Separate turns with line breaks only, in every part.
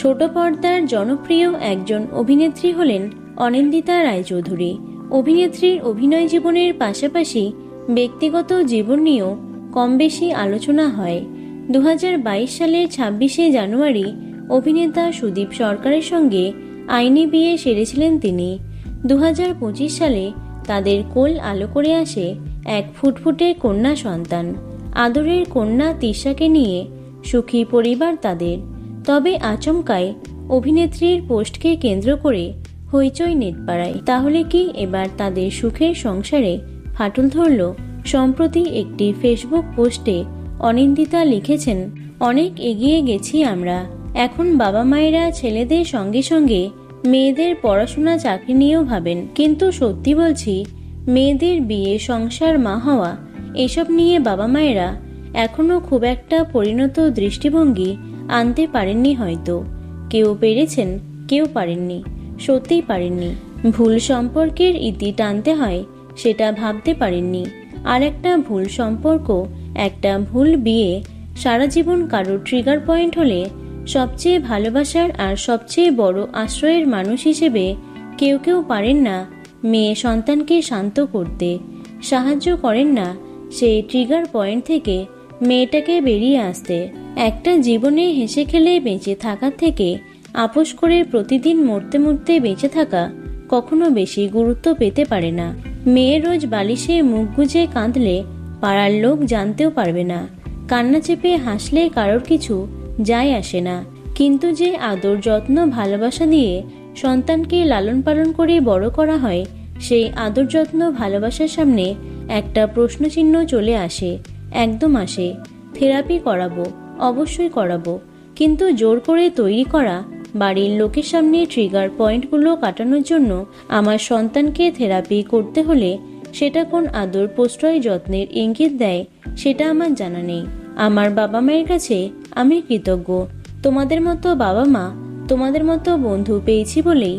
ছোট পর্দার জনপ্রিয় একজন অভিনেত্রী হলেন অনিন্দিতা রায়চৌধুরী। অভিনেত্রীর অভিনয় জীবনের পাশাপাশি ব্যক্তিগত জীবন নিয়েও কম বেশি আলোচনা হয়। 2022 সালের 26শে জানুয়ারি অভিনেতা সুদীপ সরকারের সঙ্গে আইনি বিয়ে সেরেছিলেন তিনি। 2025 সালে তাদের কোল আলো করে আসে এক ফুটফুটে কন্যা সন্তান। আদরের কন্যা তিশাকে নিয়ে সুখী পরিবার তাদের। তবে আচমকাই অভিনেত্রীর পোস্টকে কেন্দ্র করে হইচই নেটপাড়ায়। তাহলে কি এবার তাদের সুখের সংসারে ফাটল ধরল? সম্প্রতি একটি ফেসবুক পোস্টে অনিন্দিতা লিখেছেন, অনেক এগিয়ে গেছি আমরা। এখন বাবা মায়েরা ছেলেদের সঙ্গে সঙ্গে মেয়েদের পড়াশোনা চাকরি নিয়েও ভাবেন। কিন্তু সত্যি বলছি, মেয়েদের বিয়ে, সংসার, মা হওয়া এসব নিয়ে বাবা মায়েরা এখনো খুব একটা পরিণত দৃষ্টিভঙ্গি আনতে পারেননি। হয়তো কেউ পেরেছেন, কেউ পারেননি, সত্যিই পারেননি। ভুল সম্পর্কের ইতি টানতে হয় সেটা ভাবতে পারেননি। আর একটা ভুল সম্পর্ক, একটা ভুল বিয়ে সারা জীবন কারোর ট্রিগার পয়েন্ট হলে সবচেয়ে ভালোবাসার আর সবচেয়ে বড় আশ্রয়ের মানুষ হিসেবে কেউ কেউ পারেন না মেয়ে সন্তানকে শান্ত করতে, সাহায্য করেন না সেই ট্রিগার পয়েন্ট থেকে মেয়েটাকে বেরিয়ে আসতে। একটা জীবনে হেসে খেলে বেঁচে থাকার থেকে আপোষ করে প্রতিদিন মরতে মরতে বেঁচে থাকা কখনো বেশি গুরুত্ব পেতে পারে না। মেয়ে রোজ বালিশে মুখ গুজে কাঁদলে পাড়ার লোক জানতেও পারবে না, কান্না চেপে হাসলে কারোর কিছু যায় আসে না। কিন্তু যে আদর, যত্ন, ভালোবাসা দিয়ে সন্তানকে লালন পালন করে বড় করা হয়, সেই আদর, যত্ন, ভালোবাসার সামনে একটা প্রশ্নচিহ্ন চলে আসে। একদম আসে। থেরাপি করাবো, অবশ্যই করাবো, কিন্তু জোর করে তৈরি করা বাড়ির লোকের সামনে ট্রিগার পয়েন্টগুলো কাটানোর জন্য আমার সন্তানকে থেরাপি করতে হলে সেটা কোন আদর, প্রশ্রয়, যত্নের ইঙ্গিত দেয় সেটা আমার জানা নেই। আমার বাবা মায়ের কাছে আমি কৃতজ্ঞ। তোমাদের মতো বাবা মা, তোমাদের মতো বন্ধু পেয়েছি বলেই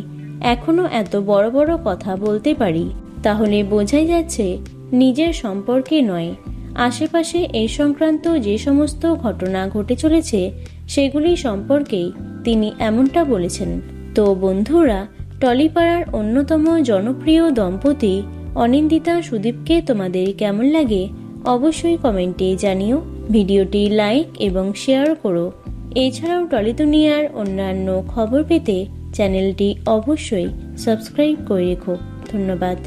এখনো এত বড় বড় কথা বলতে পারি। তাহলে বোঝাই যাচ্ছে নিজের সম্পর্কে নয়, আশেপাশে এই সংক্রান্ত যে সমস্ত ঘটনা ঘটে চলেছে সেগুলি সম্পর্কেই তিনি এমনটা বলেছেন। তো বন্ধুরা, টলিপাড়ার অন্যতম জনপ্রিয় দম্পতি অনিন্দিতা সুদীপকে তোমাদের কেমন লাগে অবশ্যই কমেন্টে জানিও। ভিডিওটি লাইক এবং শেয়ার করো। এছাড়াও টলি দুনিয়ার অন্যান্য খবর পেতে চ্যানেলটি অবশ্যই সাবস্ক্রাইব করে রেখো। ধন্যবাদ।